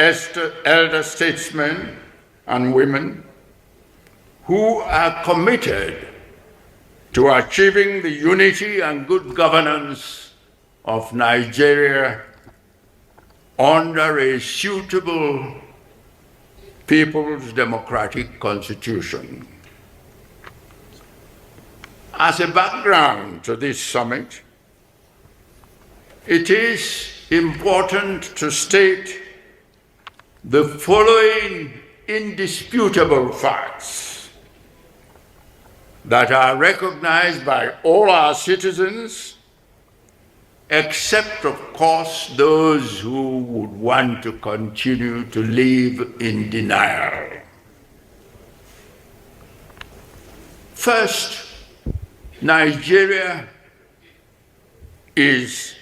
elder statesmen and women who are committed to achieving the unity and good governance of Nigeria under a suitable People's Democratic Constitution. As a background to this summit, it is important to state the following indisputable facts that are recognized by all our citizens, except, of course, those who would want to continue to live in denial. First, Nigeria is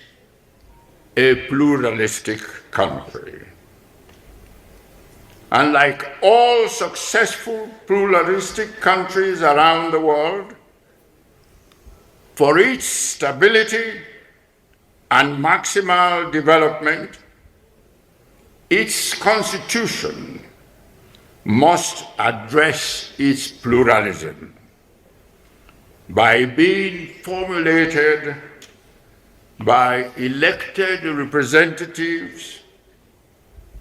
a pluralistic country. And like all successful pluralistic countries around the world, for its stability and maximal development, its constitution must address its pluralism by being formulated by elected representatives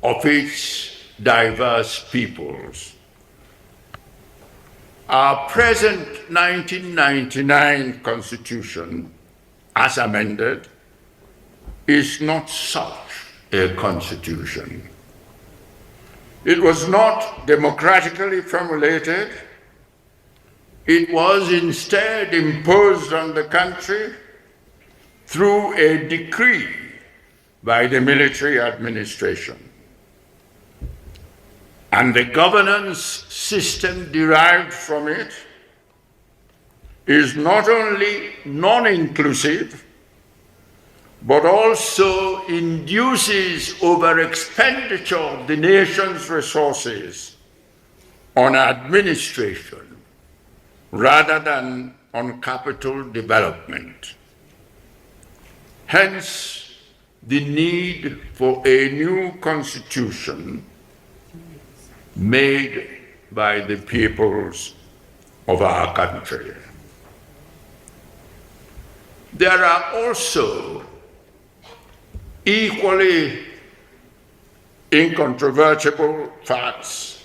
of its diverse peoples. Our present 1999 Constitution, as amended, is not such a constitution. It was not democratically formulated. It was instead imposed on the country through a decree by the military administration. And the governance system derived from it is not only non-inclusive, but also induces over-expenditure of the nation's resources on administration rather than on capital development. Hence, the need for a new constitution made by the peoples of our country. There are also equally incontrovertible facts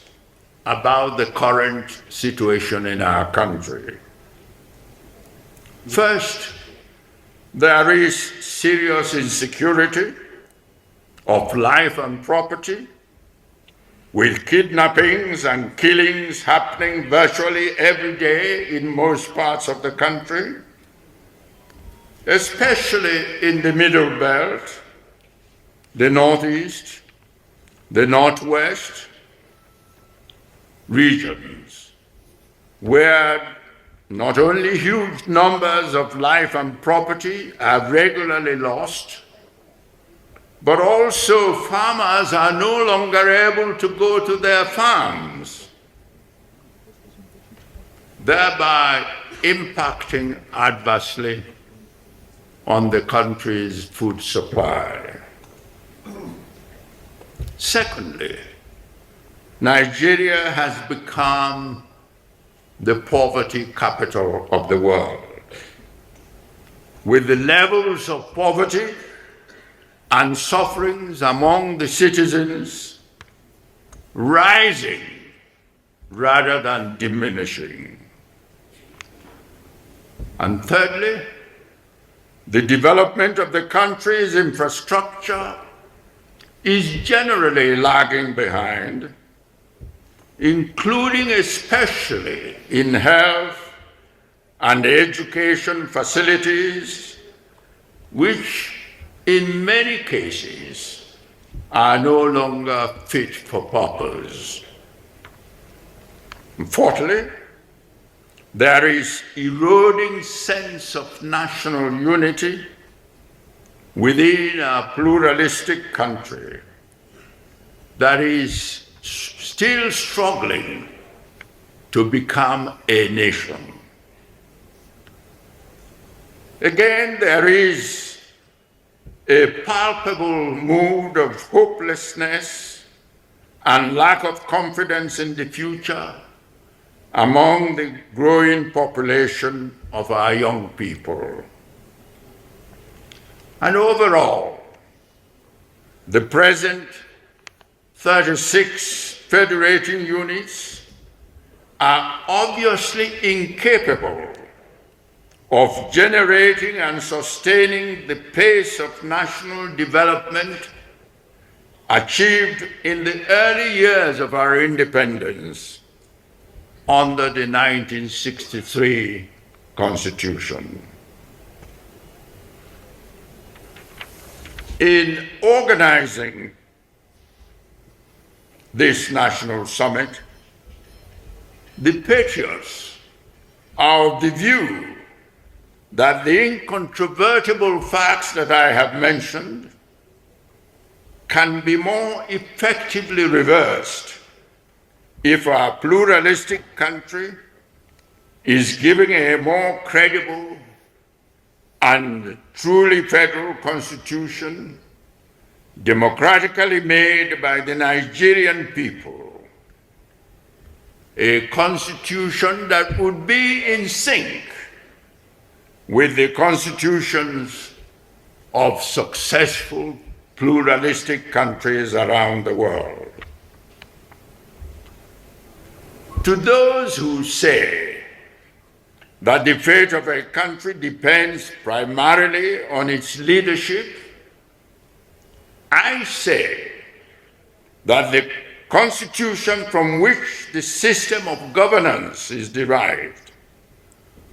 about the current situation in our country. First, there is serious insecurity of life and property, with kidnappings and killings happening virtually every day in most parts of the country, especially in the Middle Belt, the Northeast, the Northwest regions, where not only huge numbers of life and property are regularly lost, but also farmers are no longer able to go to their farms, thereby impacting adversely on the country's food supply. Secondly, Nigeria has become the poverty capital of the world, with the levels of poverty and sufferings among the citizens rising rather than diminishing. And thirdly, the development of the country's infrastructure is generally lagging behind, including especially in health and education facilities, which in many cases are no longer fit for purpose. Fourthly, there is eroding sense of national unity within a pluralistic country that is still struggling to become a nation. Again, there is a palpable mood of hopelessness and lack of confidence in the future among the growing population of our young people. And overall, the present 36 federating units are obviously incapable of generating and sustaining the pace of national development achieved in the early years of our independence under the 1963 Constitution. In organizing this national summit, the patriots are of the view that the incontrovertible facts that I have mentioned can be more effectively reversed if our pluralistic country is given a more credible and truly federal constitution, democratically made by the Nigerian people, a constitution that would be in sync with the constitutions of successful pluralistic countries around the world. To those who say that the fate of a country depends primarily on its leadership, I say that the constitution from which the system of governance is derived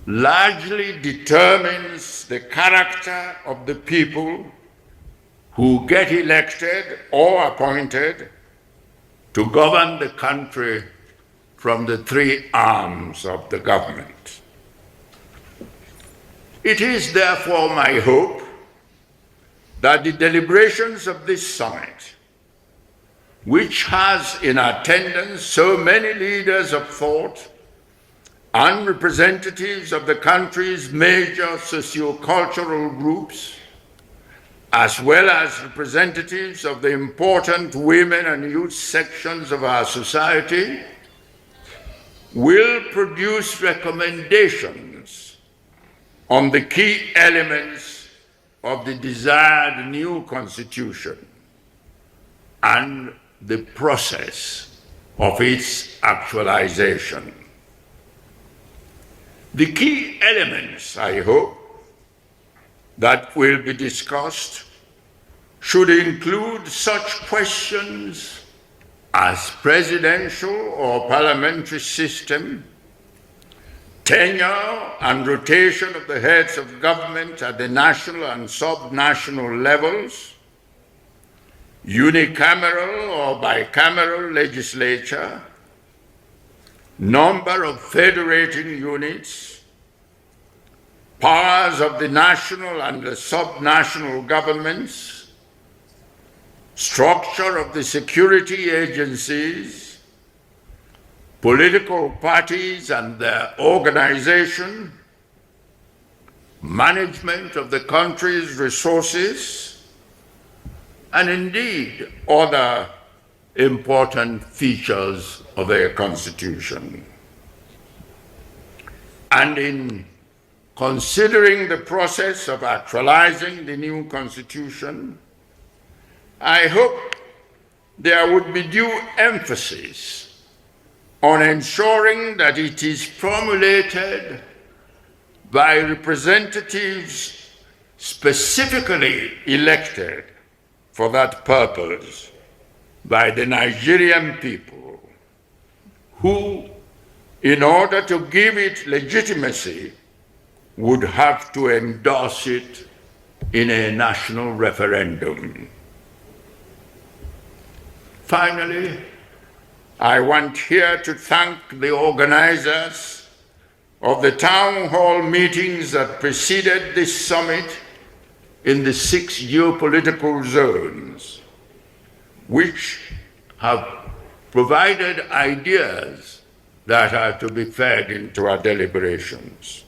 largely determines the character of the people who get elected or appointed to govern the country from the three arms of the government. It is therefore my hope that the deliberations of this summit, which has in attendance so many leaders of thought and representatives of the country's major socio-cultural groups, as well as representatives of the important women and youth sections of our society, will produce recommendations on the key elements of the desired new constitution and the process of its actualization. The key elements, I hope, that will be discussed should include such questions as presidential or parliamentary system, tenure and rotation of the heads of government at the national and sub-national levels, unicameral or bicameral legislature, number of federating units, powers of the national and the sub-national governments, structure of the security agencies, political parties and their organization, management of the country's resources, and indeed other important features of a constitution. And in considering the process of actualizing the new constitution, I hope there would be due emphasis on ensuring that it is formulated by representatives specifically elected for that purpose by the Nigerian people, who, in order to give it legitimacy, would have to endorse it in a national referendum. Finally, I want here to thank the organizers of the town hall meetings that preceded this summit in the 6 geopolitical zones, which have provided ideas that are to be fed into our deliberations.